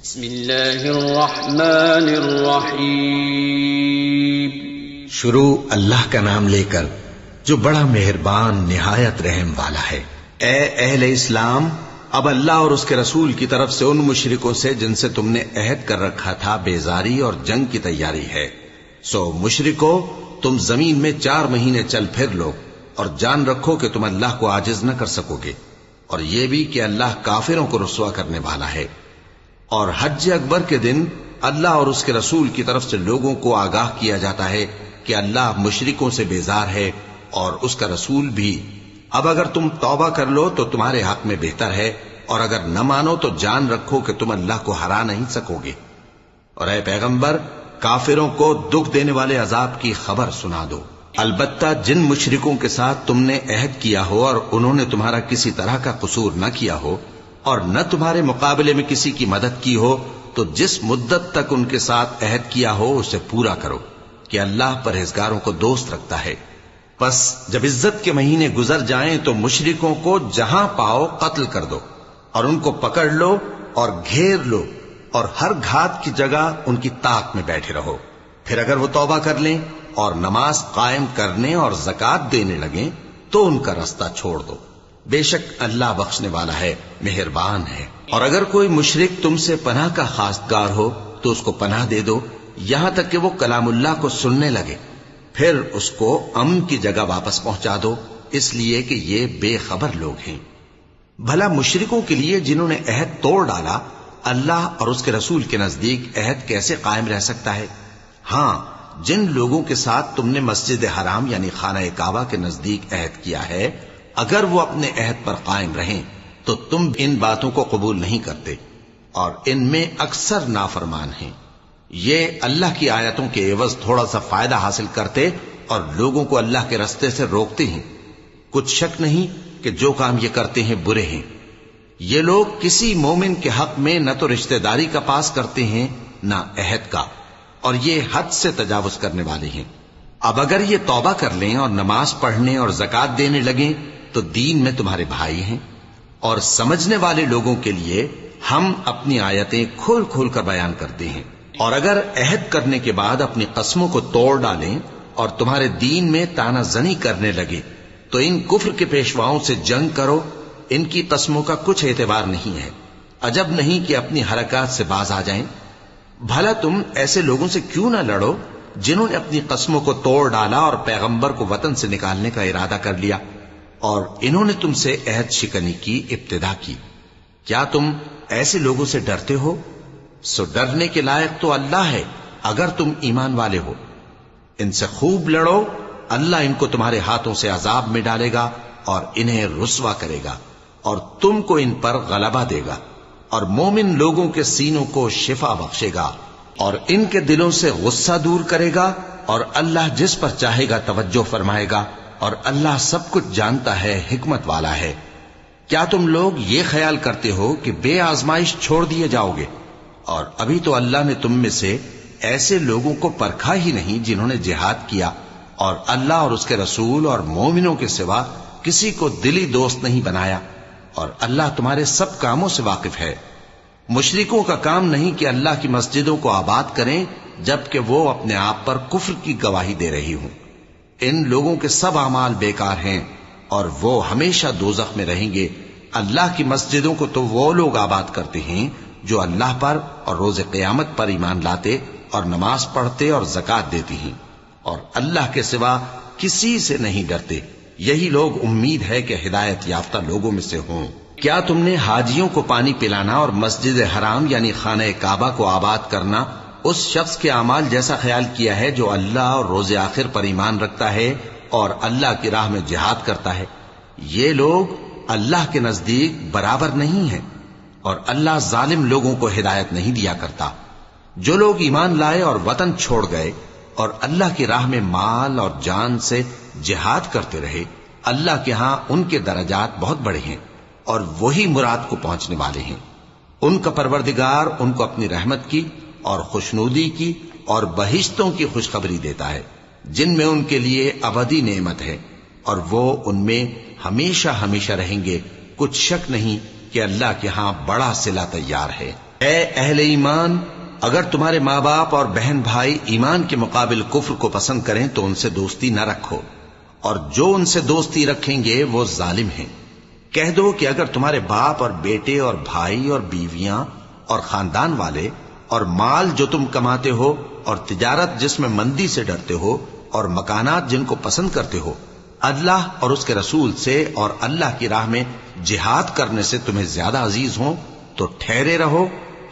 بسم اللہ الرحمن الرحیم۔ شروع اللہ کا نام لے کر جو بڑا مہربان نہایت رحم والا ہے۔ اے اہل اسلام، اب اللہ اور اس کے رسول کی طرف سے ان مشرکوں سے جن سے تم نے عہد کر رکھا تھا بیزاری اور جنگ کی تیاری ہے، سو مشرکو تم زمین میں 4 مہینے چل پھر لو اور جان رکھو کہ تم اللہ کو عاجز نہ کر سکو گے، اور یہ بھی کہ اللہ کافروں کو رسوا کرنے والا ہے۔ اور حج اکبر کے دن اللہ اور اس کے رسول کی طرف سے لوگوں کو آگاہ کیا جاتا ہے کہ اللہ مشرکوں سے بیزار ہے اور اس کا رسول بھی۔ اب اگر تم توبہ کر لو تو تمہارے حق میں بہتر ہے، اور اگر نہ مانو تو جان رکھو کہ تم اللہ کو ہرا نہیں سکو گے۔ اور اے پیغمبر، کافروں کو دکھ دینے والے عذاب کی خبر سنا دو۔ البتہ جن مشرکوں کے ساتھ تم نے عہد کیا ہو اور انہوں نے تمہارا کسی طرح کا قصور نہ کیا ہو اور نہ تمہارے مقابلے میں کسی کی مدد کی ہو، تو جس مدت تک ان کے ساتھ عہد کیا ہو اسے پورا کرو، کہ اللہ پرہیزگاروں کو دوست رکھتا ہے۔ پس جب عزت کے مہینے گزر جائیں تو مشرکوں کو جہاں پاؤ قتل کر دو، اور ان کو پکڑ لو اور گھیر لو، اور ہر گھات کی جگہ ان کی طاق میں بیٹھے رہو۔ پھر اگر وہ توبہ کر لیں اور نماز قائم کرنے اور زکوٰۃ دینے لگیں تو ان کا رستہ چھوڑ دو، بے شک اللہ بخشنے والا ہے، مہربان ہے۔ اور اگر کوئی مشرک تم سے پناہ کا خواستگار ہو تو اس کو پناہ دے دو، یہاں تک کہ وہ کلام اللہ کو سننے لگے، پھر اس کو امن کی جگہ واپس پہنچا دو، اس لیے کہ یہ بے خبر لوگ ہیں۔ بھلا مشرکوں کے لیے جنہوں نے عہد توڑ ڈالا، اللہ اور اس کے رسول کے نزدیک عہد کیسے قائم رہ سکتا ہے؟ ہاں، جن لوگوں کے ساتھ تم نے مسجد حرام یعنی خانہ کعبہ کے نزدیک عہد کیا ہے، اگر وہ اپنے عہد پر قائم رہیں تو تم ان باتوں کو قبول نہیں کرتے، اور ان میں اکثر نافرمان ہیں۔ یہ اللہ کی آیتوں کے عوض تھوڑا سا فائدہ حاصل کرتے اور لوگوں کو اللہ کے رستے سے روکتے ہیں۔ کچھ شک نہیں کہ جو کام یہ کرتے ہیں برے ہیں۔ یہ لوگ کسی مومن کے حق میں نہ تو رشتہ داری کا پاس کرتے ہیں نہ عہد کا، اور یہ حد سے تجاوز کرنے والے ہیں۔ اب اگر یہ توبہ کر لیں اور نماز پڑھنے اور زکوٰۃ دینے لگیں تو دین میں تمہارے بھائی ہیں، اور سمجھنے والے لوگوں کے لیے ہم اپنی آیتیں کھول کھول کر بیان کرتے ہیں۔ اور اگر عہد کرنے کے بعد اپنی قسموں کو توڑ ڈالیں اور تمہارے دین میں طعنہ زنی کرنے لگے تو ان کفر کے پیشواؤں سے جنگ کرو، ان کی قسموں کا کچھ اعتبار نہیں ہے، عجب نہیں کہ اپنی حرکات سے باز آ جائیں۔ بھلا تم ایسے لوگوں سے کیوں نہ لڑو جنہوں نے اپنی قسموں کو توڑ ڈالا اور پیغمبر کو وطن سے نکالنے کا ارادہ کر لیا، اور انہوں نے تم سے عہد شکنی کی ابتدا کی۔ کیا تم ایسے لوگوں سے ڈرتے ہو؟ سو ڈرنے کے لائق تو اللہ ہے اگر تم ایمان والے ہو۔ ان سے خوب لڑو، اللہ ان کو تمہارے ہاتھوں سے عذاب میں ڈالے گا اور انہیں رسوا کرے گا، اور تم کو ان پر غلبہ دے گا، اور مومن لوگوں کے سینوں کو شفا بخشے گا، اور ان کے دلوں سے غصہ دور کرے گا، اور اللہ جس پر چاہے گا توجہ فرمائے گا، اور اللہ سب کچھ جانتا ہے، حکمت والا ہے۔ کیا تم لوگ یہ خیال کرتے ہو کہ بے آزمائش چھوڑ دیے جاؤ گے؟ اور ابھی تو اللہ نے تم میں سے ایسے لوگوں کو پرکھا ہی نہیں جنہوں نے جہاد کیا، اور اللہ اور اس کے رسول اور مومنوں کے سوا کسی کو دلی دوست نہیں بنایا، اور اللہ تمہارے سب کاموں سے واقف ہے۔ مشرکوں کا کام نہیں کہ اللہ کی مسجدوں کو آباد کریں جبکہ وہ اپنے آپ پر کفر کی گواہی دے رہی ہوں۔ ان لوگوں کے سب اعمال بیکار ہیں اور وہ ہمیشہ دوزخ میں رہیں گے۔ اللہ کی مسجدوں کو تو وہ لوگ آباد کرتے ہیں جو اللہ پر اور روز قیامت پر ایمان لاتے اور نماز پڑھتے اور زکوٰۃ دیتے ہیں، اور اللہ کے سوا کسی سے نہیں ڈرتے۔ یہی لوگ امید ہے کہ ہدایت یافتہ لوگوں میں سے ہوں۔ کیا تم نے حاجیوں کو پانی پلانا اور مسجد حرام یعنی خانہ کعبہ کو آباد کرنا اس شخص کے اعمال جیسا خیال کیا ہے جو اللہ اور روز آخر پر ایمان رکھتا ہے اور اللہ کی راہ میں جہاد کرتا ہے؟ یہ لوگ اللہ کے نزدیک برابر نہیں ہیں، اور اللہ ظالم لوگوں کو ہدایت نہیں دیا کرتا۔ جو لوگ ایمان لائے اور وطن چھوڑ گئے اور اللہ کی راہ میں مال اور جان سے جہاد کرتے رہے، اللہ کے ہاں ان کے درجات بہت بڑے ہیں، اور وہی مراد کو پہنچنے والے ہیں۔ ان کا پروردگار ان کو اپنی رحمت کی اور خوشنودی کی اور بہشتوں کی خوشخبری دیتا ہے جن میں ان کے لیے ابدی نعمت ہے، اور وہ ان میں ہمیشہ ہمیشہ رہیں گے۔ کچھ شک نہیں کہ اللہ کے ہاں بڑا صلہ تیار ہے۔ اے اہل ایمان، اگر تمہارے ماں باپ اور بہن بھائی ایمان کے مقابل کفر کو پسند کریں تو ان سے دوستی نہ رکھو، اور جو ان سے دوستی رکھیں گے وہ ظالم ہیں۔ کہہ دو کہ اگر تمہارے باپ اور بیٹے اور بھائی اور بیویاں اور خاندان والے اور مال جو تم کماتے ہو اور تجارت جس میں مندی سے ڈرتے ہو اور مکانات جن کو پسند کرتے ہو اللہ اور اس کے رسول سے اور اللہ کی راہ میں جہاد کرنے سے تمہیں زیادہ عزیز ہوں تو ٹھہرے رہو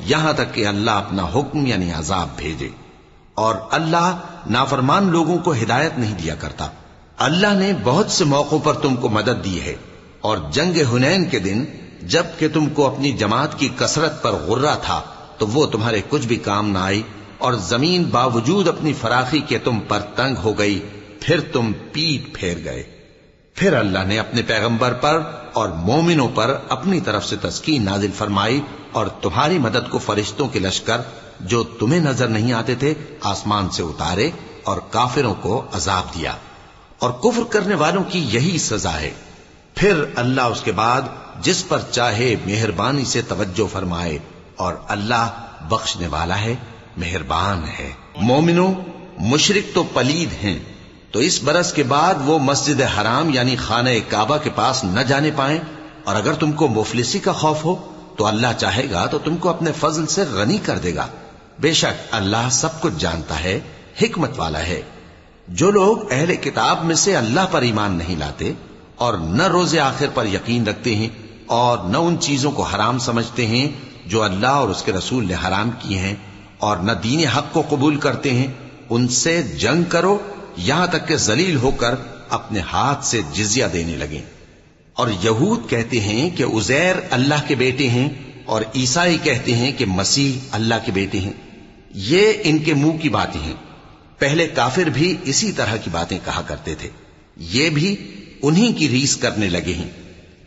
یہاں تک کہ اللہ اپنا حکم یعنی عذاب بھیجے، اور اللہ نافرمان لوگوں کو ہدایت نہیں دیا کرتا۔ اللہ نے بہت سے موقعوں پر تم کو مدد دی ہے، اور جنگ حنین کے دن جب کہ تم کو اپنی جماعت کی کثرت پر غرہ تھا تو وہ تمہارے کچھ بھی کام نہ آئی، اور زمین باوجود اپنی فراخی کے تم پر تنگ ہو گئی، پھر تم پیٹ پھیر گئے۔ پھر اللہ نے اپنے پیغمبر پر اور مومنوں پر اپنی طرف سے تسکین نازل فرمائی، اور تمہاری مدد کو فرشتوں کے لشکر جو تمہیں نظر نہیں آتے تھے آسمان سے اتارے، اور کافروں کو عذاب دیا، اور کفر کرنے والوں کی یہی سزا ہے۔ پھر اللہ اس کے بعد جس پر چاہے مہربانی سے توجہ فرمائے، اور اللہ بخشنے والا ہے، مہربان ہے۔ مومنوں، مشرک تو پلید ہیں، تو اس برس کے بعد وہ مسجد حرام یعنی خانہ کعبہ کے پاس نہ جانے پائیں، اور اگر تم کو مفلسی کا خوف ہو تو اللہ چاہے گا تو تم کو اپنے فضل سے غنی کر دے گا، بے شک اللہ سب کچھ جانتا ہے، حکمت والا ہے۔ جو لوگ اہل کتاب میں سے اللہ پر ایمان نہیں لاتے اور نہ روز آخر پر یقین رکھتے ہیں اور نہ ان چیزوں کو حرام سمجھتے ہیں جو اللہ اور اس کے رسول نے حرام کیے ہیں، اور نہ دین حق کو قبول کرتے ہیں، ان سے جنگ کرو یہاں تک کہ ذلیل ہو کر اپنے ہاتھ سے جزیہ دینے لگیں۔ اور یہود کہتے ہیں کہ عزیر اللہ کے بیٹے ہیں، اور عیسائی کہتے ہیں کہ مسیح اللہ کے بیٹے ہیں۔ یہ ان کے منہ کی باتیں ہیں، پہلے کافر بھی اسی طرح کی باتیں کہا کرتے تھے، یہ بھی انہی کی ریس کرنے لگے ہیں۔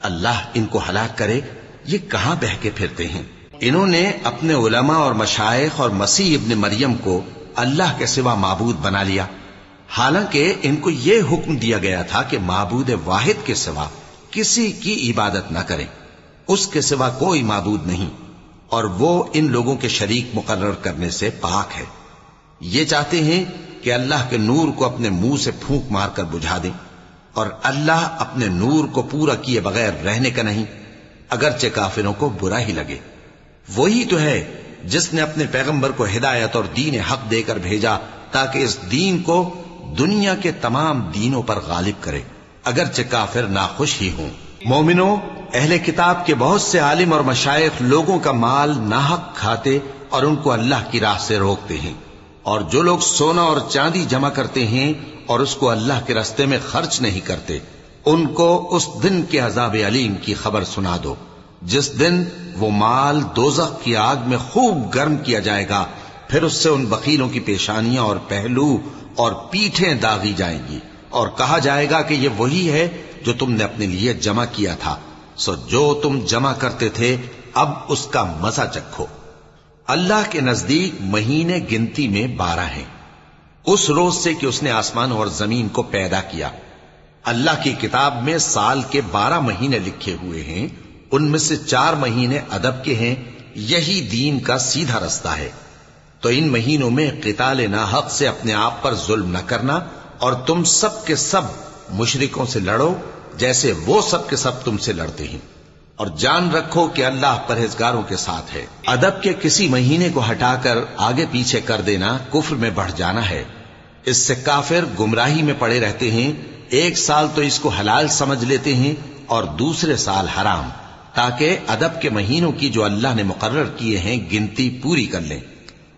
اللہ ان کو ہلاک کرے، یہ کہاں بہہ کے پھرتے ہیں؟ انہوں نے اپنے علماء اور مشائخ اور مسیح ابن مریم کو اللہ کے سوا معبود بنا لیا، حالانکہ ان کو یہ حکم دیا گیا تھا کہ معبود واحد کے سوا کسی کی عبادت نہ کریں، اس کے سوا کوئی معبود نہیں، اور وہ ان لوگوں کے شریک مقرر کرنے سے پاک ہے۔ یہ چاہتے ہیں کہ اللہ کے نور کو اپنے منہ سے پھونک مار کر بجھا دیں، اور اللہ اپنے نور کو پورا کیے بغیر رہنے کا نہیں، اگرچہ کافروں کو برا ہی لگے۔ وہی تو ہے جس نے اپنے پیغمبر کو ہدایت اور دین حق دے کر بھیجا تاکہ اس دین کو دنیا کے تمام دینوں پر غالب کرے، اگرچہ کافر ناخوش ہی ہوں۔ مومنوں، اہل کتاب کے بہت سے عالم اور مشائخ لوگوں کا مال ناحق کھاتے اور ان کو اللہ کی راہ سے روکتے ہیں، اور جو لوگ سونا اور چاندی جمع کرتے ہیں اور اس کو اللہ کے راستے میں خرچ نہیں کرتے، ان کو اس دن کے عذاب علیم کی خبر سنا دو، جس دن وہ مال دوزخ کی آگ میں خوب گرم کیا جائے گا، پھر اس سے ان بخیلوں کی پیشانیاں اور پہلو اور پیٹھیں داغی جائیں گی، اور کہا جائے گا کہ یہ وہی ہے جو تم نے اپنے لیے جمع کیا تھا، سو جو تم جمع کرتے تھے اب اس کا مزہ چکھو۔ اللہ کے نزدیک مہینے گنتی میں 12 ہیں، اس روز سے کہ اس نے آسمان اور زمین کو پیدا کیا۔ اللہ کی کتاب میں سال کے 12 مہینے لکھے ہوئے ہیں، ان میں سے 4 مہینے ادب کے ہیں، یہی دین کا سیدھا رستہ ہے۔ تو ان مہینوں میں قتال ناحق سے اپنے آپ پر ظلم نہ کرنا، اور تم سب کے سب مشرکوں سے لڑو جیسے وہ سب کے سب تم سے لڑتے ہیں، اور جان رکھو کہ اللہ پرہیزگاروں کے ساتھ ہے۔ ادب کے کسی مہینے کو ہٹا کر آگے پیچھے کر دینا کفر میں بڑھ جانا ہے، اس سے کافر گمراہی میں پڑے رہتے ہیں۔ ایک سال تو اس کو حلال سمجھ لیتے ہیں اور دوسرے سال حرام، تاکہ ادب کے مہینوں کی جو اللہ نے مقرر کیے ہیں گنتی پوری کر لیں،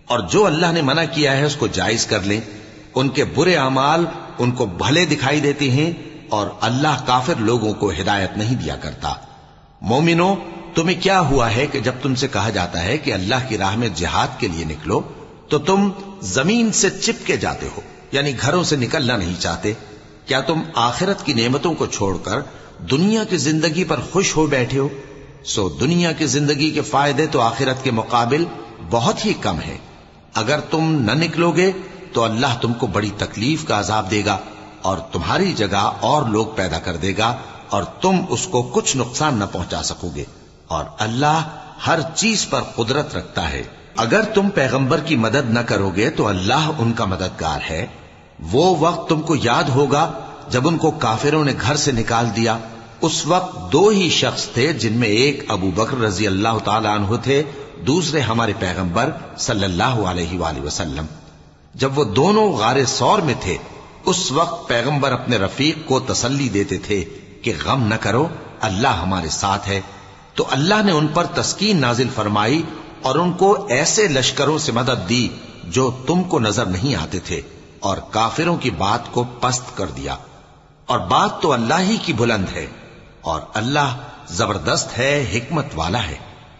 اور جو اللہ نے منع کیا ہے اس کو جائز کر لیں۔ ان کے برے اعمال ان کو بھلے دکھائی دیتے ہیں، اور اللہ کافر لوگوں کو ہدایت نہیں دیا کرتا۔ مومنوں، تمہیں کیا ہوا ہے کہ جب تم سے کہا جاتا ہے کہ اللہ کی راہ میں جہاد کے لیے نکلو تو تم زمین سے چپکے جاتے ہو، یعنی گھروں سے نکلنا نہیں چاہتے؟ کیا تم آخرت کی نعمتوں کو چھوڑ کر دنیا کی زندگی پر خوش ہو بیٹھے ہو؟ سو دنیا کی زندگی کے فائدے تو آخرت کے مقابل بہت ہی کم ہیں۔ اگر تم نہ نکلو گے تو اللہ تم کو بڑی تکلیف کا عذاب دے گا، اور تمہاری جگہ اور لوگ پیدا کر دے گا، اور تم اس کو کچھ نقصان نہ پہنچا سکو گے، اور اللہ ہر چیز پر قدرت رکھتا ہے۔ اگر تم پیغمبر کی مدد نہ کرو گے تو اللہ ان کا مددگار ہے۔ وہ وقت تم کو یاد ہوگا جب ان کو کافروں نے گھر سے نکال دیا۔ اس وقت دو ہی شخص تھے، جن میں ایک ابو بکر رضی اللہ تعالی عنہ تھے، دوسرے ہمارے پیغمبر صلی اللہ علیہ وآلہ وسلم۔ جب وہ دونوں غار ثور میں تھے، اس وقت پیغمبر اپنے رفیق کو تسلی دیتے تھے کہ غم نہ کرو، اللہ ہمارے ساتھ ہے۔ تو اللہ نے ان پر تسکین نازل فرمائی اور ان کو ایسے لشکروں سے مدد دی جو تم کو نظر نہیں آتے تھے، اور کافروں کی بات کو پست کر دیا۔ اور بات تو اللہ ہی کی بلند ہے، اور اللہ زبردست ہے، حکمت والا ہے۔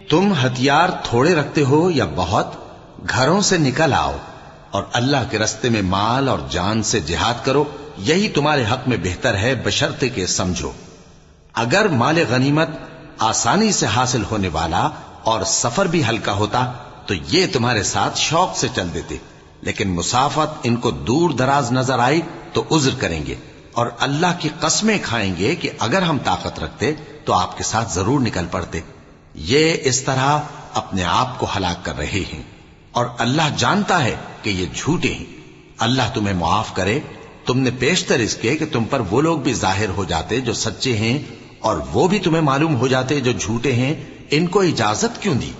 تم ہتھیار تھوڑے رکھتے ہو یا بہت، گھروں سے نکل آؤ اور اللہ کے رستے میں مال اور جان سے جہاد کرو، یہی تمہارے حق میں بہتر ہے، بشرطے کہ سمجھو۔ اگر مال غنیمت آسانی سے حاصل ہونے والا اور سفر بھی ہلکا ہوتا تو یہ تمہارے ساتھ شوق سے چل دیتے، لیکن مسافت ان کو دور دراز نظر آئی تو عذر کریں گے، اور اللہ کی قسمیں کھائیں گے کہ اگر ہم طاقت رکھتے تو آپ کے ساتھ ضرور نکل پڑتے۔ یہ اس طرح اپنے آپ کو ہلاک کر رہے ہیں، اور اللہ جانتا ہے کہ یہ جھوٹے ہیں۔ اللہ تمہیں معاف کرے۔ تم نے پیشتر اس کے کہ تم پر وہ لوگ بھی ظاہر ہو جاتے جو سچے ہیں، اور وہ بھی تمہیں معلوم ہو جاتے جو جھوٹے ہیں۔ ان کو اجازت کیوں دی؟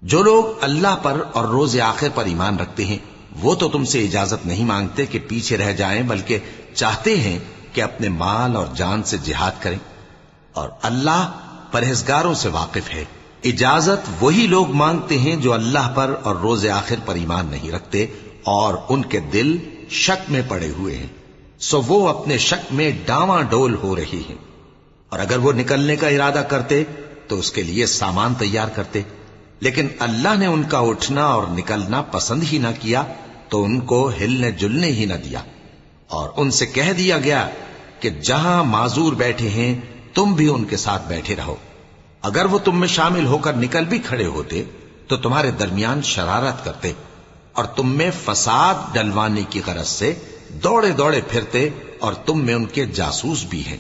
جو لوگ اللہ پر اور روز آخر پر ایمان رکھتے ہیں وہ تو تم سے اجازت نہیں مانگتے کہ پیچھے رہ جائیں، بلکہ چاہتے ہیں کہ اپنے مال اور جان سے جہاد کریں، اور اللہ پرہیزگاروں سے واقف ہے۔ اجازت وہی لوگ مانگتے ہیں جو اللہ پر اور روز آخر پر ایمان نہیں رکھتے اور ان کے دل شک میں پڑے ہوئے ہیں، سو وہ اپنے شک میں ڈاواں ڈول ہو رہی ہیں۔ اور اگر وہ نکلنے کا ارادہ کرتے تو اس کے لیے سامان تیار کرتے، لیکن اللہ نے ان کا اٹھنا اور نکلنا پسند ہی نہ کیا تو ان کو ہلنے جلنے ہی نہ دیا، اور ان سے کہہ دیا گیا کہ جہاں معذور بیٹھے ہیں تم بھی ان کے ساتھ بیٹھے رہو۔ اگر وہ تم میں شامل ہو کر نکل بھی کھڑے ہوتے تو تمہارے درمیان شرارت کرتے اور تم میں فساد ڈلوانے کی غرض سے دوڑے دوڑے پھرتے، اور تم میں ان کے جاسوس بھی ہیں،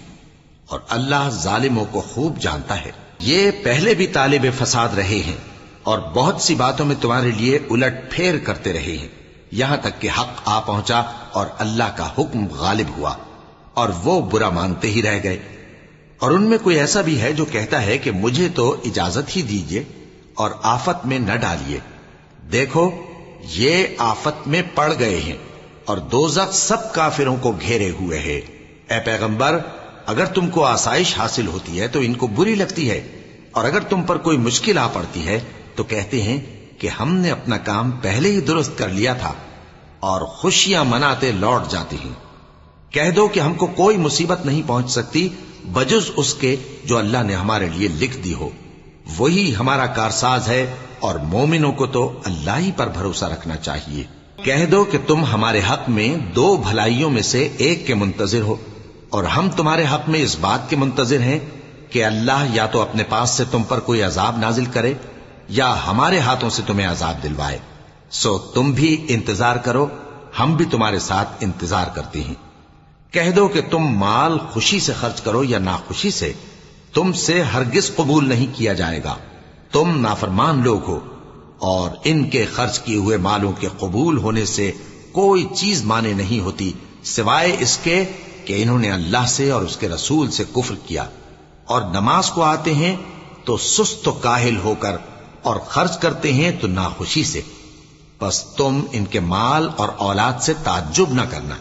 اور اللہ ظالموں کو خوب جانتا ہے۔ یہ پہلے بھی طالب فساد رہے ہیں اور بہت سی باتوں میں تمہارے لیے الٹ پھیر کرتے رہے ہیں، یہاں تک کہ حق آ پہنچا اور اللہ کا حکم غالب ہوا، اور وہ برا مانتے ہی رہ گئے۔ اور ان میں کوئی ایسا بھی ہے جو کہتا ہے کہ مجھے تو اجازت ہی دیجئے اور آفت میں نہ ڈالیے۔ دیکھو یہ آفت میں پڑ گئے ہیں، اور دوزخ سب کافروں کو گھیرے ہوئے ہے۔ اے پیغمبر، اگر تم کو آسائش حاصل ہوتی ہے تو ان کو بری لگتی ہے، اور اگر تم پر کوئی مشکل آ پڑتی ہے تو کہتے ہیں کہ ہم نے اپنا کام پہلے ہی درست کر لیا تھا، اور خوشیاں مناتے لوٹ جاتے ہیں۔ کہہ دو کہ ہم کو کوئی مصیبت نہیں پہنچ سکتی بجز اس کے جو اللہ نے ہمارے لیے لکھ دی ہو، وہی ہمارا کارساز ہے، اور مومنوں کو تو اللہ ہی پر بھروسہ رکھنا چاہیے۔ کہہ دو کہ تم ہمارے حق میں دو بھلائیوں میں سے ایک کے منتظر ہو، اور ہم تمہارے حق میں اس بات کے منتظر ہیں کہ اللہ یا تو اپنے پاس سے تم پر کوئی عذاب نازل کرے یا ہمارے ہاتھوں سے تمہیں عذاب دلوائے، سو تم بھی انتظار کرو، ہم بھی تمہارے ساتھ انتظار کرتے ہیں۔ کہہ دو کہ تم مال خوشی سے خرچ کرو یا ناخوشی سے، تم سے ہرگز قبول نہیں کیا جائے گا، تم نافرمان لوگ ہو، اور ان کے خرچ کیے ہوئے مالوں کے قبول ہونے سے کوئی چیز مانے نہیں ہوتی سوائے اس کے کہ انہوں نے اللہ سے اور اس کے رسول سے کفر کیا، اور نماز کو آتے ہیں تو سست و کاہل ہو کر، اور خرچ کرتے ہیں تو ناخوشی سے۔ بس تم ان کے مال اور اولاد سے تعجب نہ کرنا،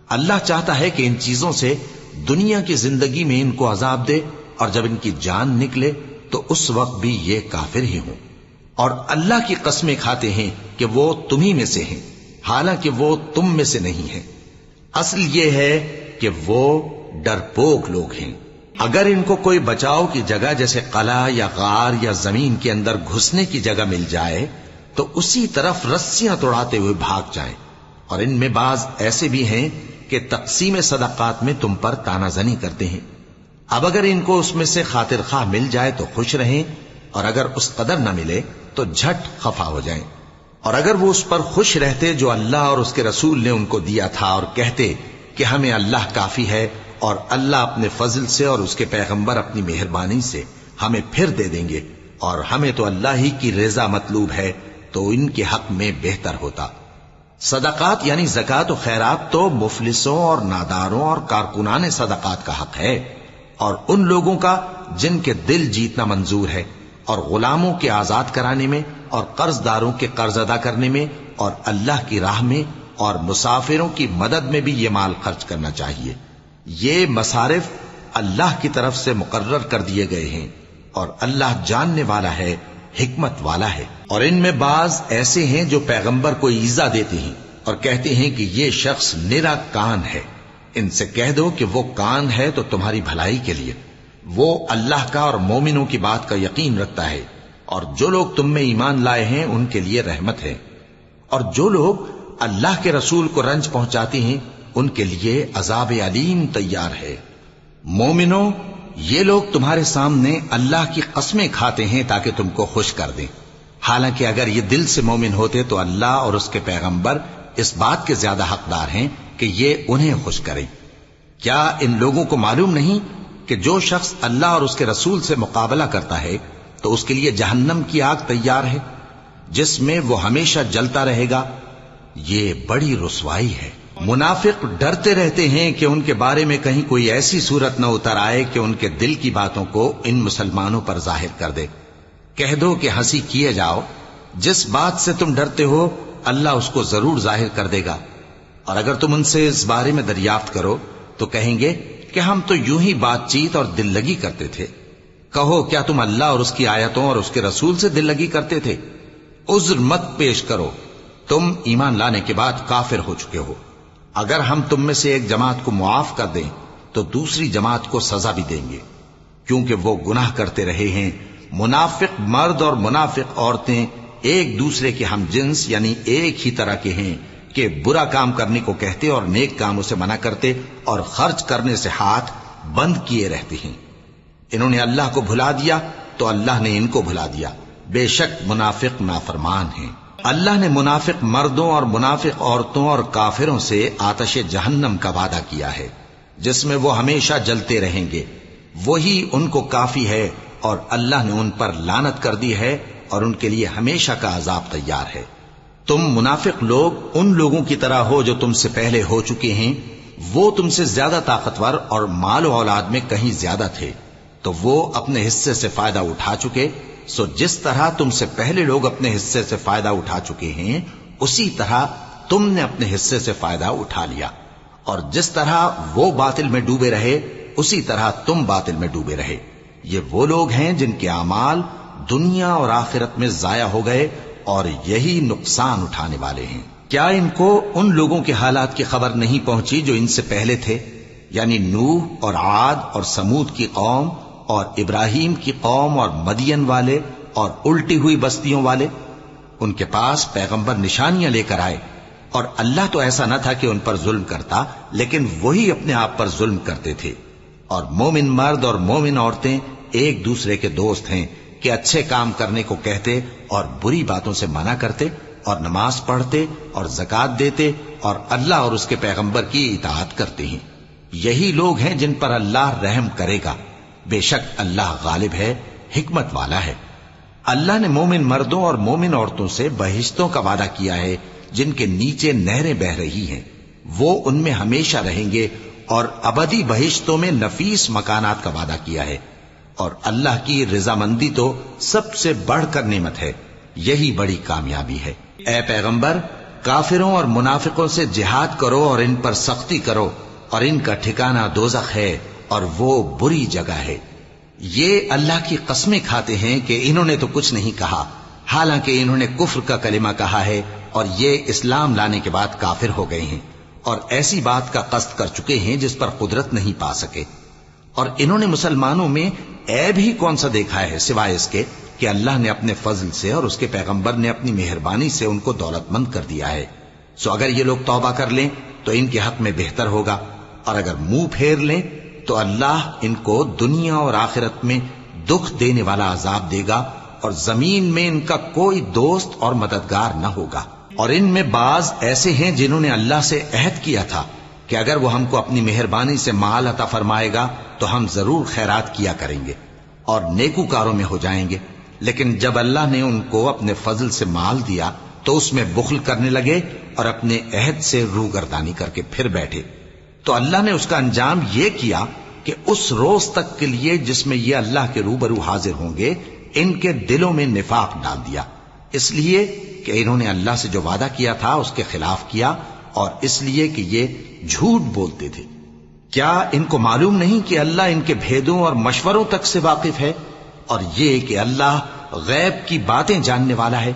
اللہ چاہتا ہے کہ ان چیزوں سے دنیا کی زندگی میں ان کو عذاب دے، اور جب ان کی جان نکلے تو اس وقت بھی یہ کافر ہی ہوں، اور اللہ کی قسمیں کھاتے ہیں کہ وہ تمہیں میں سے ہیں، حالانکہ وہ تم میں سے نہیں ہیں۔ اصل یہ ہے کہ وہ ڈرپوک لوگ ہیں۔ اگر ان کو کوئی بچاؤ کی جگہ جیسے قلعہ یا غار یا زمین کے اندر گھسنے کی جگہ مل جائے تو اسی طرف رسیاں توڑاتے ہوئے بھاگ جائیں، اور ان میں بعض ایسے بھی ہیں کہ تقسیم صدقات میں تم پر تانا زنی کرتے ہیں۔ اب اگر ان کو اس میں سے خاطر خواہ مل جائے تو خوش رہیں، اور اگر اس قدر نہ ملے تو جھٹ خفا ہو جائیں۔ اور اگر وہ اس پر خوش رہتے جو اللہ اور اس کے رسول نے ان کو دیا تھا، اور کہتے کہ ہمیں اللہ کافی ہے، اور اللہ اپنے فضل سے اور اس کے پیغمبر اپنی مہربانی سے ہمیں پھر دے دیں گے، اور ہمیں تو اللہ ہی کی رضا مطلوب ہے تو ان کے حق میں بہتر ہوتا۔ صدقات یعنی زکوٰۃ و خیرات تو مفلسوں اور ناداروں اور کارکنان صدقات کا حق ہے، اور ان لوگوں کا جن کے دل جیتنا منظور ہے، اور غلاموں کے آزاد کرانے میں، اور قرض داروں کے قرض ادا کرنے میں، اور اللہ کی راہ میں اور مسافروں کی مدد میں بھی یہ مال خرچ کرنا چاہیے۔ یہ مصارف اللہ کی طرف سے مقرر کر دیے گئے ہیں، اور اللہ جاننے والا ہے، حکمت والا ہے۔ اور ان میں بعض ایسے ہیں جو پیغمبر کو ایذا دیتے ہیں اور کہتے ہیں کہ یہ شخص نرا کان ہے۔ ان سے کہہ دو کہ وہ کان ہے تو تمہاری بھلائی کے لیے، وہ اللہ کا اور مومنوں کی بات کا یقین رکھتا ہے، اور جو لوگ تم میں ایمان لائے ہیں ان کے لیے رحمت ہے، اور جو لوگ اللہ کے رسول کو رنج پہنچاتے ہیں ان کے لیے عذاب علیم تیار ہے۔ مومنوں، یہ لوگ تمہارے سامنے اللہ کی قسمیں کھاتے ہیں تاکہ تم کو خوش کر دیں، حالانکہ اگر یہ دل سے مومن ہوتے تو اللہ اور اس کے پیغمبر اس بات کے زیادہ حقدار ہیں کہ یہ انہیں خوش کریں۔ کیا ان لوگوں کو معلوم نہیں کہ جو شخص اللہ اور اس کے رسول سے مقابلہ کرتا ہے تو اس کے لیے جہنم کی آگ تیار ہے جس میں وہ ہمیشہ جلتا رہے گا؟ یہ بڑی رسوائی ہے۔ منافق ڈرتے رہتے ہیں کہ ان کے بارے میں کہیں کوئی ایسی صورت نہ اتر آئے کہ ان کے دل کی باتوں کو ان مسلمانوں پر ظاہر کر دے۔ کہہ دو کہ ہنسی کیے جاؤ، جس بات سے تم ڈرتے ہو اللہ اس کو ضرور ظاہر کر دے گا، اور اگر تم ان سے اس بارے میں دریافت کرو تو کہیں گے کہ ہم تو یوں ہی بات چیت اور دل لگی کرتے تھے۔ کہو کیا تم اللہ اور اس کی آیتوں اور اس کے رسول سے دل لگی کرتے تھے؟ عذر مت پیش کرو، تم ایمان لانے کے بعد کافر ہو چکے ہو۔ اگر ہم تم میں سے ایک جماعت کو معاف کر دیں تو دوسری جماعت کو سزا بھی دیں گے، کیونکہ وہ گناہ کرتے رہے ہیں۔ منافق مرد اور منافق عورتیں ایک دوسرے کے ہم جنس یعنی ایک ہی طرح کے ہیں کہ برا کام کرنے کو کہتے اور نیک کاموں سے منع کرتے اور خرچ کرنے سے ہاتھ بند کیے رہتے ہیں۔ انہوں نے اللہ کو بھلا دیا تو اللہ نے ان کو بھلا دیا، بے شک منافق نافرمان ہیں۔ اللہ نے منافق مردوں اور منافق عورتوں اور کافروں سے آتش جہنم کا وعدہ کیا ہے جس میں وہ ہمیشہ جلتے رہیں گے، وہی ان کو کافی ہے، اور اللہ نے ان پر لعنت کر دی ہے اور ان کے لیے ہمیشہ کا عذاب تیار ہے۔ تم منافق لوگ ان لوگوں کی طرح ہو جو تم سے پہلے ہو چکے ہیں، وہ تم سے زیادہ طاقتور اور مال و اولاد میں کہیں زیادہ تھے، تو وہ اپنے حصے سے فائدہ اٹھا چکے، سو جس طرح تم سے پہلے لوگ اپنے حصے سے فائدہ اٹھا چکے ہیں اسی طرح تم نے اپنے حصے سے فائدہ اٹھا لیا، اور جس طرح وہ باطل میں ڈوبے رہے اسی طرح تم باطل میں ڈوبے رہے۔ یہ وہ لوگ ہیں جن کے اعمال دنیا اور آخرت میں ضائع ہو گئے اور یہی نقصان اٹھانے والے ہیں۔ کیا ان کو ان لوگوں کے حالات کی خبر نہیں پہنچی جو ان سے پہلے تھے، یعنی نوح اور عاد اور سمود کی قوم اور ابراہیم کی قوم اور مدین والے اور الٹی ہوئی بستیوں والے؟ ان کے پاس پیغمبر نشانیاں لے کر آئے، اور اللہ تو ایسا نہ تھا کہ ان پر ظلم کرتا، لیکن وہی اپنے آپ پر ظلم کرتے تھے۔ اور مومن مرد اور مومن عورتیں ایک دوسرے کے دوست ہیں کہ اچھے کام کرنے کو کہتے اور بری باتوں سے منع کرتے، اور نماز پڑھتے اور زکوٰۃ دیتے اور اللہ اور اس کے پیغمبر کی اطاعت کرتے ہیں۔ یہی لوگ ہیں جن پر اللہ رحم کرے گا، بے شک اللہ غالب ہے، حکمت والا ہے۔ اللہ نے مومن مردوں اور مومن عورتوں سے بہشتوں کا وعدہ کیا ہے جن کے نیچے نہریں بہ رہی ہیں، وہ ان میں ہمیشہ رہیں گے، اور ابدی بہشتوں میں نفیس مکانات کا وعدہ کیا ہے۔ اور اللہ کی رضامندی تو سب سے بڑھ کر نعمت ہے، یہی بڑی کامیابی ہے۔ اے پیغمبر، کافروں اور منافقوں سے جہاد کرو اور ان پر سختی کرو، اور ان کا ٹھکانہ دوزخ ہے اور وہ بری جگہ ہے۔ یہ اللہ کی قسمیں کھاتے ہیں کہ انہوں نے تو کچھ نہیں کہا، حالانکہ انہوں نے کفر کا کلمہ کہا ہے اور یہ اسلام لانے کے بعد کافر ہو گئے ہیں، اور ایسی بات کا قصد کر چکے ہیں جس پر قدرت نہیں پا سکے۔ اور انہوں نے مسلمانوں میں عیب ہی کون سا دیکھا ہے سوائے اس کے کہ اللہ نے اپنے فضل سے اور اس کے پیغمبر نے اپنی مہربانی سے ان کو دولت مند کر دیا ہے۔ سو اگر یہ لوگ توبہ کر لیں تو ان کے حق میں بہتر ہوگا، اور اگر منہ پھیر لیں تو اللہ ان کو دنیا اور آخرت میں دکھ دینے والا عذاب دے گا، اور زمین میں ان کا کوئی دوست اور مددگار نہ ہوگا۔ اور ان میں بعض ایسے ہیں جنہوں نے اللہ سے عہد کیا تھا کہ اگر وہ ہم کو اپنی مہربانی سے مال عطا فرمائے گا تو ہم ضرور خیرات کیا کریں گے اور نیکوکاروں میں ہو جائیں گے، لیکن جب اللہ نے ان کو اپنے فضل سے مال دیا تو اس میں بخل کرنے لگے اور اپنے عہد سے روگردانی کر کے پھر بیٹھے. تو اللہ نے اس کا انجام یہ کیا کہ اس روز تک کے لیے جس میں یہ اللہ کے روبرو حاضر ہوں گے ان کے دلوں میں نفاق ڈال دیا، اس لیے کہ انہوں نے اللہ سے جو وعدہ کیا تھا اس کے خلاف کیا، اور اس لیے کہ یہ جھوٹ بولتے تھے. کیا ان کو معلوم نہیں کہ اللہ ان کے بھیدوں اور مشوروں تک سے واقف ہے، اور یہ کہ اللہ غیب کی باتیں جاننے والا ہے؟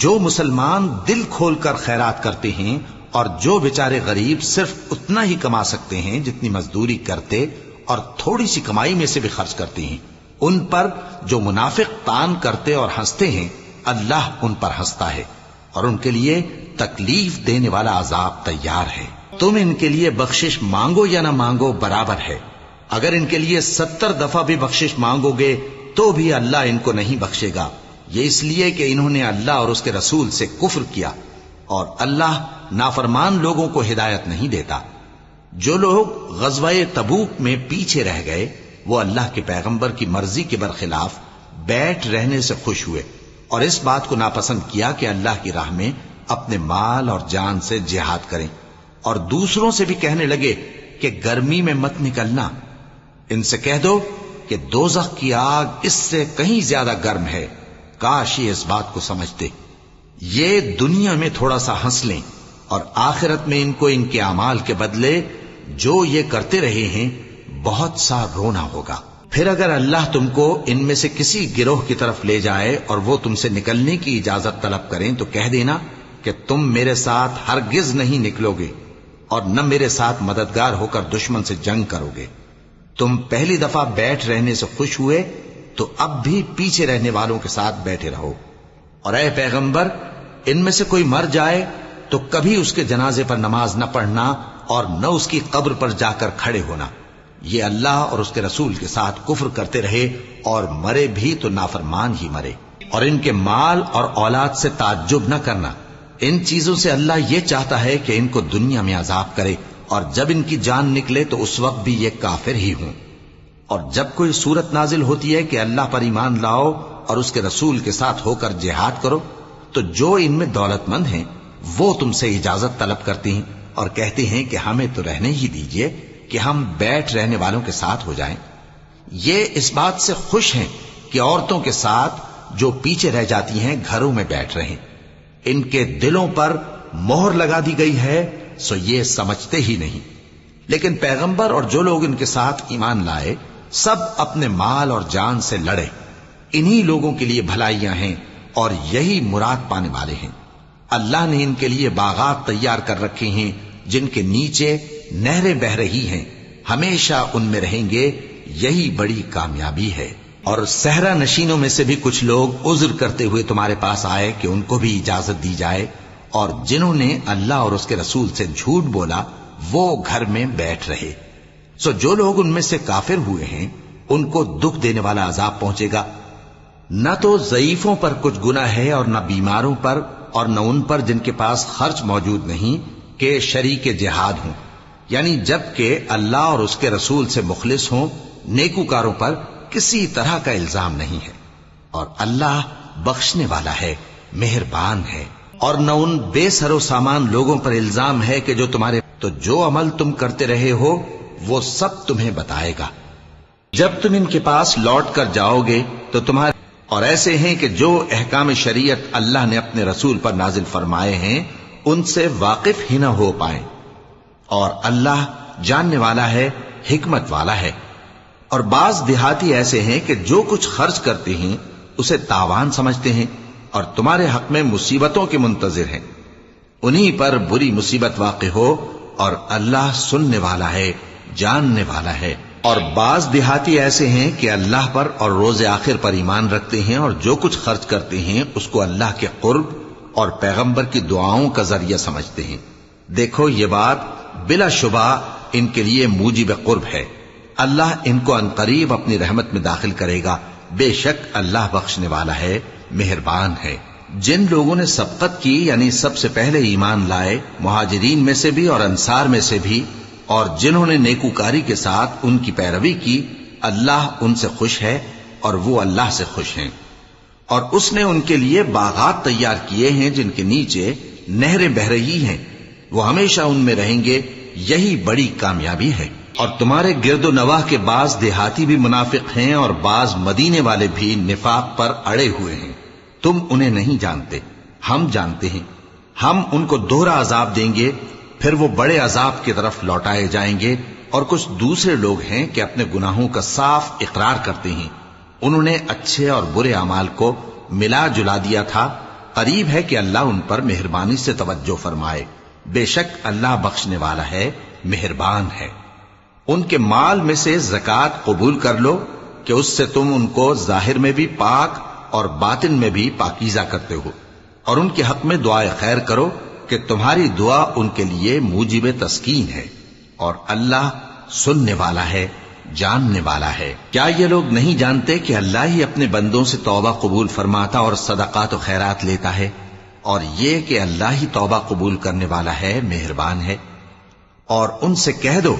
جو مسلمان دل کھول کر خیرات کرتے ہیں اور جو بیچارے غریب صرف اتنا ہی کما سکتے ہیں جتنی مزدوری کرتے اور تھوڑی سی کمائی میں سے بھی خرچ کرتے ہیں، ان پر جو منافق تان کرتے اور ہنستے ہیں اللہ ان پر ہنستا ہے اور ان کے لیے تکلیف دینے والا عذاب تیار ہے. تم ان کے لیے بخشش مانگو یا نہ مانگو برابر ہے. اگر ان کے لیے 70 دفعہ بھی بخشش مانگو گے تو بھی اللہ ان کو نہیں بخشے گا. یہ اس لیے کہ انہوں نے اللہ اور اس کے رسول سے کفر کیا، اور اللہ نافرمان لوگوں کو ہدایت نہیں دیتا. جو لوگ غزوہ تبوک میں پیچھے رہ گئے وہ اللہ کے پیغمبر کی مرضی کے برخلاف بیٹھ رہنے سے خوش ہوئے اور اس بات کو ناپسند کیا کہ اللہ کی راہ میں اپنے مال اور جان سے جہاد کریں، اور دوسروں سے بھی کہنے لگے کہ گرمی میں مت نکلنا. ان سے کہہ دو کہ دوزخ کی آگ اس سے کہیں زیادہ گرم ہے. کاش یہ اس بات کو سمجھتے. یہ دنیا میں تھوڑا سا ہنس لیں اور آخرت میں ان کو ان کے اعمال کے بدلے جو یہ کرتے رہے ہیں بہت سا رونا ہوگا. پھر اگر اللہ تم کو ان میں سے کسی گروہ کی طرف لے جائے اور وہ تم سے نکلنے کی اجازت طلب کریں تو کہہ دینا کہ تم میرے ساتھ ہرگز نہیں نکلو گے اور نہ میرے ساتھ مددگار ہو کر دشمن سے جنگ کرو گے. تم پہلی دفعہ بیٹھ رہنے سے خوش ہوئے تو اب بھی پیچھے رہنے والوں کے ساتھ بیٹھے رہو. اور اے پیغمبر، ان میں سے کوئی مر جائے تو کبھی اس کے جنازے پر نماز نہ پڑھنا اور نہ اس کی قبر پر جا کر کھڑے ہونا. یہ اللہ اور اس کے رسول کے ساتھ کفر کرتے رہے اور مرے بھی تو نافرمان ہی مرے. اور ان کے مال اور اولاد سے تعجب نہ کرنا. ان چیزوں سے اللہ یہ چاہتا ہے کہ ان کو دنیا میں عذاب کرے اور جب ان کی جان نکلے تو اس وقت بھی یہ کافر ہی ہوں. اور جب کوئی صورت نازل ہوتی ہے کہ اللہ پر ایمان لاؤ اور اس کے رسول کے ساتھ ہو کر جہاد کرو تو جو ان میں دولت مند ہیں وہ تم سے اجازت طلب کرتے ہیں اور کہتے ہیں کہ ہمیں تو رہنے ہی دیجئے کہ ہم بیٹھ رہنے والوں کے ساتھ ہو جائیں. یہ اس بات سے خوش ہیں کہ عورتوں کے ساتھ جو پیچھے رہ جاتی ہیں گھروں میں بیٹھ رہیں. ان کے دلوں پر مہر لگا دی گئی ہے سو یہ سمجھتے ہی نہیں. لیکن پیغمبر اور جو لوگ ان کے ساتھ ایمان لائے سب اپنے مال اور جان سے لڑے. انہی لوگوں کے لیے بھلائیاں ہیں اور یہی مراد پانے والے ہیں. اللہ نے ان کے لیے باغات تیار کر رکھے ہیں جن کے نیچے نہریں بہ رہی ہیں، ہمیشہ ان میں رہیں گے. یہی بڑی کامیابی ہے. اور صحرا نشینوں میں سے بھی کچھ لوگ عذر کرتے ہوئے تمہارے پاس آئے کہ ان کو بھی اجازت دی جائے، اور جنہوں نے اللہ اور اس کے رسول سے جھوٹ بولا وہ گھر میں بیٹھ رہے. سو جو لوگ ان میں سے کافر ہوئے ہیں ان کو دکھ دینے والا عذاب پہنچے گا. نہ تو ضعیفوں پر کچھ گناہ ہے اور نہ بیماروں پر اور نہ ان پر جن کے پاس خرچ موجود نہیں کہ شریک جہاد ہوں، یعنی جب کہ اللہ اور اس کے رسول سے مخلص ہوں. نیکوکاروں پر کسی طرح کا الزام نہیں ہے اور اللہ بخشنے والا ہے، مہربان ہے. اور نہ ان بے سر و سامان لوگوں پر الزام ہے کہ جو تمہارے تو جو عمل تم کرتے رہے ہو وہ سب تمہیں بتائے گا. جب تم ان کے پاس لوٹ کر جاؤ گے تو تمہارے اور ایسے ہیں کہ جو احکام شریعت اللہ نے اپنے رسول پر نازل فرمائے ہیں ان سے واقف ہی نہ ہو پائیں. اور اللہ جاننے والا ہے، حکمت والا ہے. اور بعض دیہاتی ایسے ہیں کہ جو کچھ خرچ کرتے ہیں اسے تاوان سمجھتے ہیں اور تمہارے حق میں مصیبتوں کے منتظر ہیں. انہی پر بری مصیبت واقع ہو اور اللہ سننے والا ہے، جاننے والا ہے. اور بعض دیہاتی ایسے ہیں کہ اللہ پر اور روز آخر پر ایمان رکھتے ہیں اور جو کچھ خرچ کرتے ہیں اس کو اللہ کے قرب اور پیغمبر کی دعاؤں کا ذریعہ سمجھتے ہیں. دیکھو یہ بات بلا شبہ ان کے لیے موجب قرب ہے. اللہ ان کو عنقریب اپنی رحمت میں داخل کرے گا. بے شک اللہ بخشنے والا ہے، مہربان ہے. جن لوگوں نے سبقت کی یعنی سب سے پہلے ایمان لائے، مہاجرین میں سے بھی اور انصار میں سے بھی، اور جنہوں نے نیکوکاری کے ساتھ ان کی پیروی کی، اللہ ان سے خوش ہے اور وہ اللہ سے خوش ہیں. اور اس نے ان کے لیے باغات تیار کیے ہیں جن کے نیچے نہریں بہ رہی ہیں، وہ ہمیشہ ان میں رہیں گے، یہی بڑی کامیابی ہے۔ اور تمہارے گرد و نواح کے بعض دیہاتی بھی منافق ہیں اور بعض مدینے والے بھی نفاق پر اڑے ہوئے ہیں، تم انہیں نہیں جانتے، ہم جانتے ہیں۔ ہم ان کو دوہرا عذاب دیں گے، پھر وہ بڑے عذاب کی طرف لوٹائے جائیں گے۔ اور کچھ دوسرے لوگ ہیں کہ اپنے گناہوں کا صاف اقرار کرتے ہیں، انہوں نے اچھے اور برے اعمال کو ملا جلا دیا تھا، قریب ہے کہ اللہ ان پر مہربانی سے توجہ فرمائے، بے شک اللہ بخشنے والا ہے، مہربان ہے۔ ان کے مال میں سے زکوٰۃ قبول کر لو کہ اس سے تم ان کو ظاہر میں بھی پاک اور باطن میں بھی پاکیزہ کرتے ہو، اور ان کے حق میں دعائے خیر کرو کہ تمہاری دعا ان کے لیے موجب تسکین ہے، اور اللہ سننے والا ہے، جاننے والا ہے۔ کیا یہ لوگ نہیں جانتے کہ اللہ ہی اپنے بندوں سے توبہ قبول فرماتا اور صدقات و خیرات لیتا ہے، اور یہ کہ اللہ ہی توبہ قبول کرنے والا ہے، مہربان ہے۔ اور ان سے کہہ دو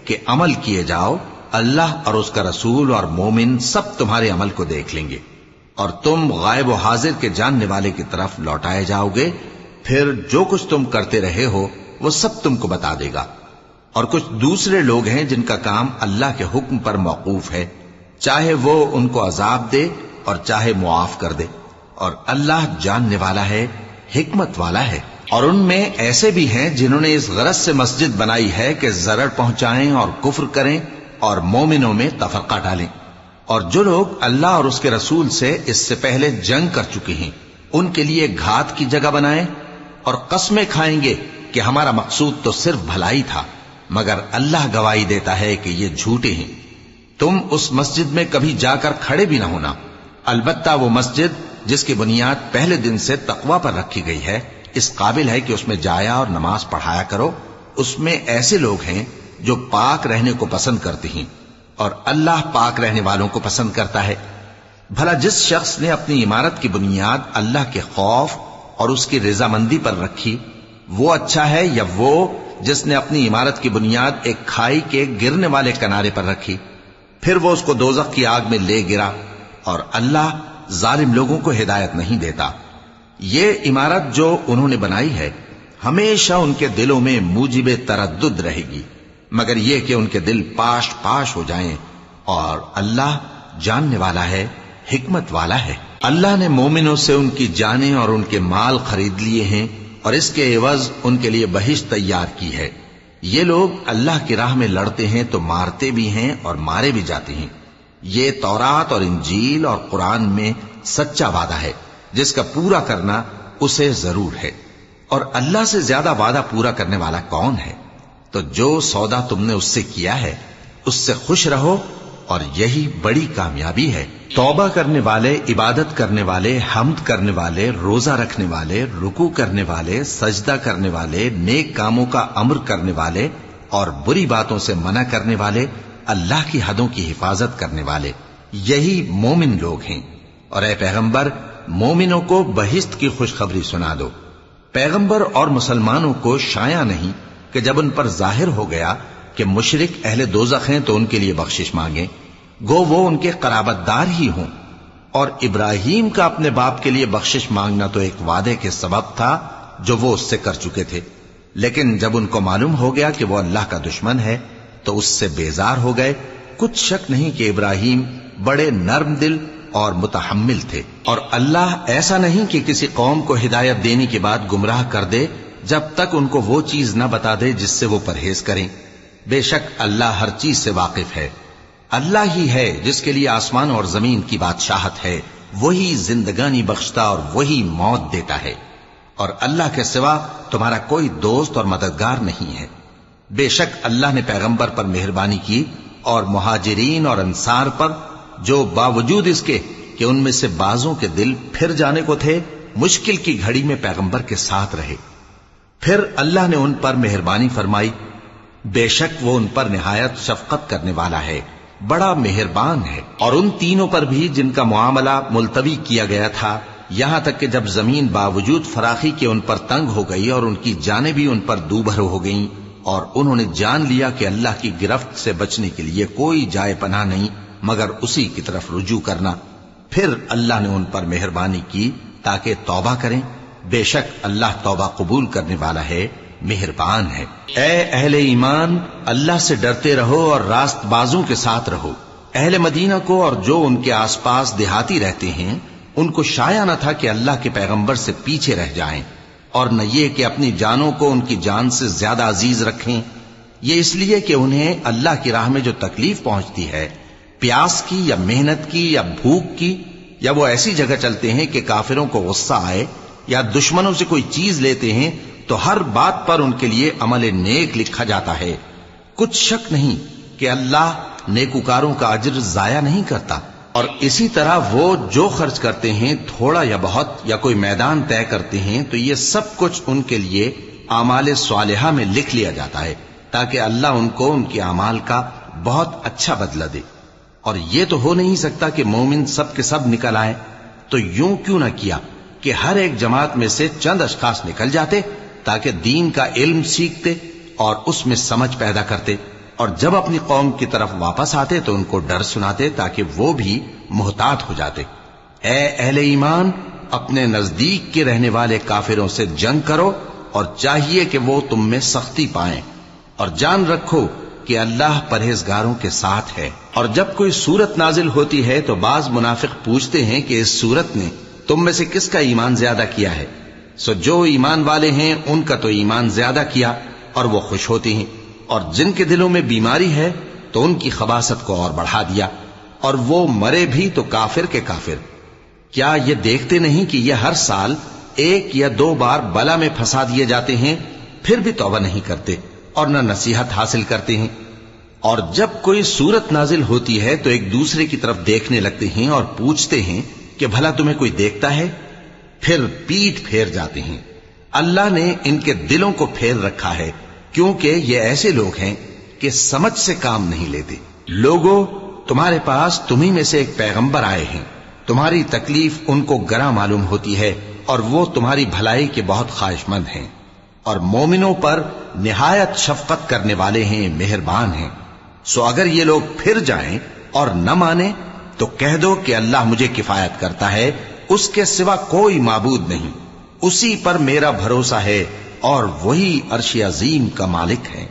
کہ عمل کیے جاؤ، اللہ اور اس کا رسول اور مومن سب تمہارے عمل کو دیکھ لیں گے، اور تم غائب و حاضر کے جاننے والے کی طرف لوٹائے جاؤ گے، پھر جو کچھ تم کرتے رہے ہو وہ سب تم کو بتا دے گا۔ اور کچھ دوسرے لوگ ہیں جن کا کام اللہ کے حکم پر موقوف ہے، چاہے وہ ان کو عذاب دے اور چاہے معاف کر دے، اور اللہ جاننے والا ہے، حکمت والا ہے۔ اور ان میں ایسے بھی ہیں جنہوں نے اس غرض سے مسجد بنائی ہے کہ ضرر پہنچائیں اور کفر کریں اور مومنوں میں تفرقہ ڈالیں، اور جو لوگ اللہ اور اس کے رسول سے اس سے پہلے جنگ کر چکے ہیں ان کے لیے گھات کی جگہ بنائیں، اور قسمیں کھائیں گے کہ ہمارا مقصود تو صرف بھلائی تھا، مگر اللہ گواہی دیتا ہے کہ یہ جھوٹے ہیں۔ تم اس مسجد میں کبھی جا کر کھڑے بھی نہ ہونا، البتہ وہ مسجد جس کی بنیاد پہلے دن سے تقوی پر رکھی گئی ہے اس قابل ہے کہ اس میں جایا اور نماز پڑھایا کرو۔ اس میں ایسے لوگ ہیں جو پاک رہنے کو پسند کرتے ہیں، اور اللہ پاک رہنے والوں کو پسند کرتا ہے۔ بھلا جس شخص نے اپنی عمارت کی بنیاد اللہ کے خوف اور اس کی رضامندی پر رکھی، وہ اچھا ہے یا وہ جس نے اپنی عمارت کی بنیاد ایک کھائی کے گرنے والے کنارے پر رکھی، پھر وہ اس کو دوزخ کی آگ میں لے گرا، اور اللہ ظالم لوگوں کو ہدایت نہیں دیتا۔ یہ عمارت جو انہوں نے بنائی ہے ہمیشہ ان کے دلوں میں موجب تردد رہے گی، مگر یہ کہ ان کے دل پاش پاش ہو جائیں، اور اللہ جاننے والا ہے، حکمت والا ہے۔ اللہ نے مومنوں سے ان کی جانیں اور ان کے مال خرید لیے ہیں، اور اس کے عوض ان کے لیے بہشت تیار کی ہے۔ یہ لوگ اللہ کی راہ میں لڑتے ہیں تو مارتے بھی ہیں اور مارے بھی جاتے ہیں۔ یہ تورات اور انجیل اور قرآن میں سچا وعدہ ہے جس کا پورا کرنا اسے ضرور ہے، اور اللہ سے زیادہ وعدہ پورا کرنے والا کون ہے؟ تو جو سودا تم نے اس سے کیا ہے اس سے خوش رہو، اور یہی بڑی کامیابی ہے۔ توبہ کرنے والے، عبادت کرنے والے، حمد کرنے والے، روزہ رکھنے والے، رکوع کرنے والے، سجدہ کرنے والے، نیک کاموں کا امر کرنے والے اور بری باتوں سے منع کرنے والے، اللہ کی حدوں کی حفاظت کرنے والے، یہی مومن لوگ ہیں۔ اور اے پیغمبر، مومنوں کو بہشت کی خوشخبری سنا دو۔ پیغمبر اور مسلمانوں کو شایع نہیں کہ جب ان پر ظاہر ہو گیا کہ مشرک اہل دوزخ ہیں تو ان کے لیے بخشش مانگیں، گو وہ ان کے قرابت دار ہی ہوں۔ اور ابراہیم کا اپنے باپ کے لیے بخشش مانگنا تو ایک وعدے کے سبب تھا جو وہ اس سے کر چکے تھے، لیکن جب ان کو معلوم ہو گیا کہ وہ اللہ کا دشمن ہے تو اس سے بیزار ہو گئے۔ کچھ شک نہیں کہ ابراہیم بڑے نرم دل اور متحمل تھے، اور اللہ ایسا نہیں کہ کسی قوم کو ہدایت دینے کے بعد گمراہ کر دے جب تک ان کو وہ چیز نہ بتا دے جس سے وہ پرہیز کریں۔ بے شک اللہ ہر چیز سے واقف ہے۔ اللہ ہی ہے جس کے لیے آسمان اور زمین کی بادشاہت ہے، وہی زندگانی بخشتا اور وہی موت دیتا ہے، اور اللہ کے سوا تمہارا کوئی دوست اور مددگار نہیں ہے۔ بے شک اللہ نے پیغمبر پر مہربانی کی اور مہاجرین اور انصار پر، جو باوجود اس کے کہ ان میں سے بعضوں کے دل پھر جانے کو تھے، مشکل کی گھڑی میں پیغمبر کے ساتھ رہے۔ پھر اللہ نے ان پر مہربانی فرمائی، بے شک وہ ان پر نہایت شفقت کرنے والا ہے، بڑا مہربان ہے۔ اور ان تینوں پر بھی جن کا معاملہ ملتوی کیا گیا تھا، یہاں تک کہ جب زمین باوجود فراخی کے ان پر تنگ ہو گئی اور ان کی جانیں بھی ان پر دوبھر ہو گئیں، اور انہوں نے جان لیا کہ اللہ کی گرفت سے بچنے کے لیے کوئی جائے پناہ نہیں مگر اسی کی طرف رجوع کرنا، پھر اللہ نے ان پر مہربانی کی تاکہ توبہ کریں، بے شک اللہ توبہ قبول کرنے والا ہے، مہربان ہے۔ اے اہل ایمان، اللہ سے ڈرتے رہو اور راست بازوں کے ساتھ رہو۔ اہل مدینہ کو اور جو ان کے آس پاس دیہاتی رہتے ہیں ان کو شایع نہ تھا کہ اللہ کے پیغمبر سے پیچھے رہ جائیں، اور نہ یہ کہ اپنی جانوں کو ان کی جان سے زیادہ عزیز رکھیں۔ یہ اس لیے کہ انہیں اللہ کی راہ میں جو تکلیف پہنچتی ہے، پیاس کی یا محنت کی یا بھوک کی، یا وہ ایسی جگہ چلتے ہیں کہ کافروں کو غصہ آئے یا دشمنوں سے کوئی چیز لیتے ہیں، تو ہر بات پر ان کے لیے عمل نیک لکھا جاتا ہے۔ کچھ شک نہیں کہ اللہ نیکوکاروں کا اجر ضائع نہیں کرتا۔ اور اسی طرح وہ جو خرچ کرتے ہیں، تھوڑا یا بہت، یا کوئی میدان طے کرتے ہیں، تو یہ سب کچھ ان کے لیے اعمال صالحہ میں لکھ لیا جاتا ہے، تاکہ اللہ ان کو ان کے اعمال کا بہت اچھا بدلہ دے۔ اور یہ تو ہو نہیں سکتا کہ مومن سب کے سب نکل آئیں، تو یوں کیوں نہ کیا کہ ہر ایک جماعت میں سے چند اشخاص نکل جاتے تاکہ دین کا علم سیکھتے اور اس میں سمجھ پیدا کرتے، اور جب اپنی قوم کی طرف واپس آتے تو ان کو ڈر سناتے تاکہ وہ بھی محتاط ہو جاتے۔ اے اہل ایمان، اپنے نزدیک کے رہنے والے کافروں سے جنگ کرو، اور چاہیے کہ وہ تم میں سختی پائیں، اور جان رکھو کہ اللہ پرہیزگاروں کے ساتھ ہے۔ اور جب کوئی سورت نازل ہوتی ہے تو بعض منافق پوچھتے ہیں کہ اس سورت نے تم میں سے کس کا ایمان زیادہ کیا ہے؟ سو جو ایمان والے ہیں ان کا تو ایمان زیادہ کیا، اور وہ خوش ہوتے ہیں، اور جن کے دلوں میں بیماری ہے تو ان کی خباثت کو اور بڑھا دیا، اور وہ مرے بھی تو کافر کے کافر۔ کیا یہ دیکھتے نہیں کہ یہ ہر سال ایک یا دو بار بلا میں پھنسا دیے جاتے ہیں، پھر بھی توبہ نہیں کرتے اور نہ نصیحت حاصل کرتے ہیں؟ اور جب کوئی سورت نازل ہوتی ہے تو ایک دوسرے کی طرف دیکھنے لگتے ہیں اور پوچھتے ہیں کہ بھلا تمہیں کوئی دیکھتا ہے؟ پھر پیٹھ پھیر جاتے ہیں۔ اللہ نے ان کے دلوں کو پھیر رکھا ہے، کیونکہ یہ ایسے لوگ ہیں کہ سمجھ سے کام نہیں لیتے۔ لوگوں، تمہارے پاس تمہیں میں سے ایک پیغمبر آئے ہیں، تمہاری تکلیف ان کو گراں معلوم ہوتی ہے، اور وہ تمہاری بھلائی کے بہت خواہش مند ہیں، اور مومنوں پر نہایت شفقت کرنے والے ہیں، مہربان ہیں۔ سو اگر یہ لوگ پھر جائیں اور نہ مانیں تو کہہ دو کہ اللہ مجھے کفایت کرتا ہے، اس کے سوا کوئی معبود نہیں، اسی پر میرا بھروسہ ہے، اور وہی عرش عظیم کا مالک ہے۔